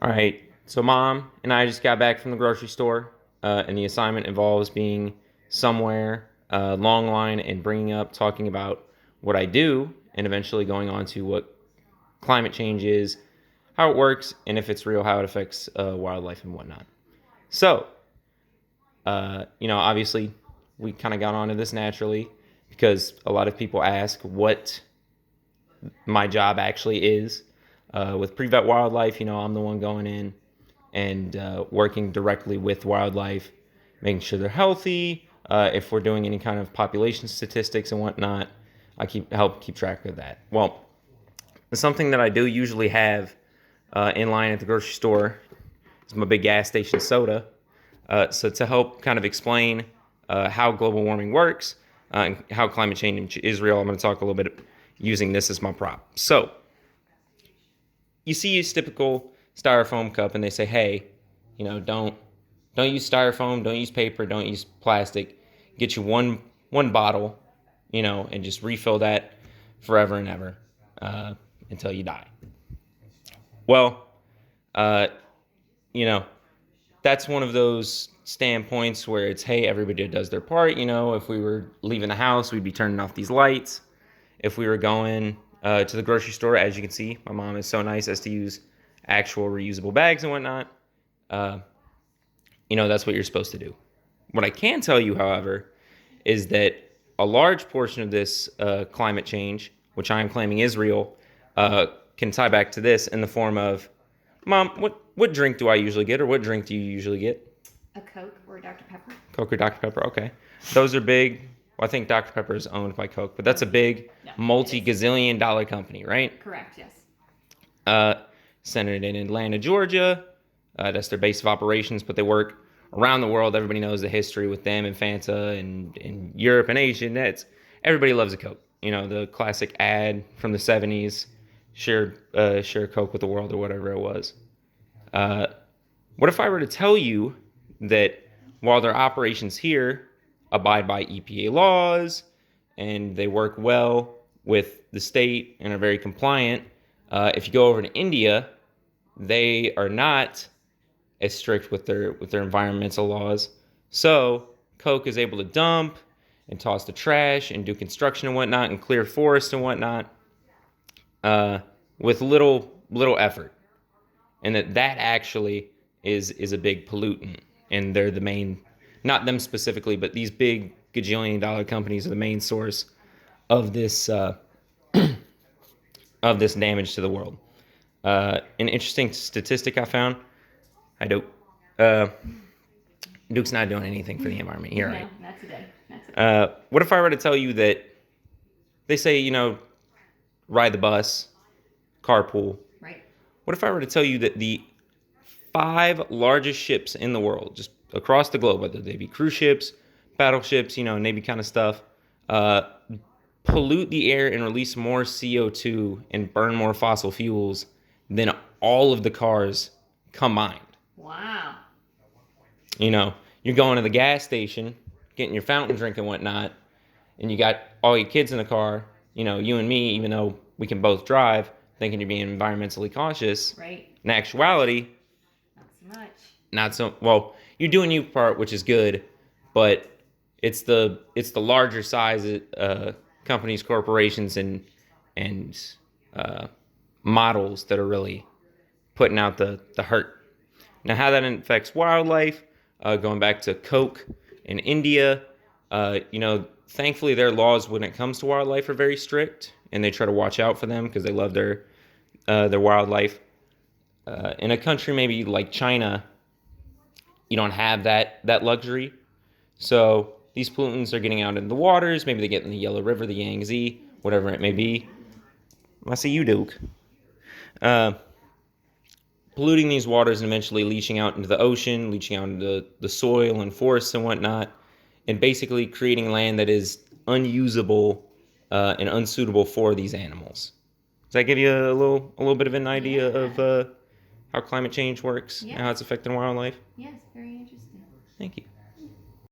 All right. So, Mom and I just got back from the grocery store, and the assignment involves being somewhere, long line, and bringing up, talking about what I do, and eventually going on to what climate change is, how it works, and if it's real, how it affects wildlife and whatnot. So, obviously, we kind of got onto this naturally because a lot of people ask what my job actually is. With Pre-Vet Wildlife, I'm the one going in and working directly with wildlife, making sure they're healthy. If we're doing any kind of population statistics and whatnot, I help keep track of that. Well, something that I do usually have in line at the grocery store is my big gas station soda. So to help kind of explain how global warming works and how climate change is real, I'm going to talk a little bit using this as my prop. So you see a typical styrofoam cup, and they say, "Hey, don't use styrofoam, don't use paper, don't use plastic. Get you one bottle, and just refill that forever and ever until you die." Well, uh, you know, that's one of those standpoints where it's, hey, everybody does their part. If we were leaving the house, we'd be turning off these lights. If we were going to the grocery store, as you can see, my mom is so nice as to use actual reusable bags and whatnot. Uh, that's what you're supposed to do. What I can tell you, however, is that a large portion of this climate change, which I am claiming is real, can tie back to this in the form of, Mom, what drink do I usually get, or what drink do you usually get? A Coke or a Dr. Pepper. Coke or Dr. Pepper, okay. Those are big. Well, I think Dr. Pepper is owned by Coke, but that's a big No, multi-gazillion dollar company, right? correct, yes. Uh, Centered in Atlanta, Georgia. That's their base of operations, but they work around the world. Everybody knows the history with them and Fanta and in Europe and Asia. Everybody loves a Coke. The classic ad from the 70s, share Coke with the world, or whatever it was. Uh, what if I were to tell you that while their operations here abide by EPA laws and they work well with the state and are very compliant, if you go over to India, they are not as strict with their environmental laws. So Coke is able to dump and toss the trash and do construction and whatnot and clear forests and whatnot with little effort, and that actually is a big pollutant, and they're the main, not them specifically, but these big gajillion dollar companies are the main source of this of this damage to the world. An interesting statistic I found. I do. Uh, Duke's not doing anything for the environment. You're right. No, not today. Not today. What if I were to tell you that they say, ride the bus, carpool? Right. What if I were to tell you that the five largest ships in the world, just across the globe, whether they be cruise ships, battleships, Navy kind of stuff, uh, pollute the air and release more CO2 and burn more fossil fuels than all of the cars combined? Wow. You're going to the gas station, getting your fountain drink and whatnot, and you got all your kids in the car, you and me, even though we can both drive, thinking you're being environmentally cautious. Right. In actuality, Not so much. not so well. You're doing your part, which is good, but it's the larger size companies, corporations, and uh, models that are really putting out the hurt. Now, how that affects wildlife, going back to Coke in India, thankfully their laws when it comes to wildlife are very strict, and they try to watch out for them because they love their wildlife. In a country maybe like China, you don't have that luxury. So these pollutants are getting out into the waters. Maybe they get in the Yellow River, the Yangtze, whatever it may be. I see you, Duke. Uh, Polluting these waters and eventually leaching out into the ocean, leaching out into the soil and forests and whatnot, and basically creating land that is unusable and unsuitable for these animals. Does that give you a little bit of an idea of how climate change works and how it's affecting wildlife? Yes, very interesting. Thank you.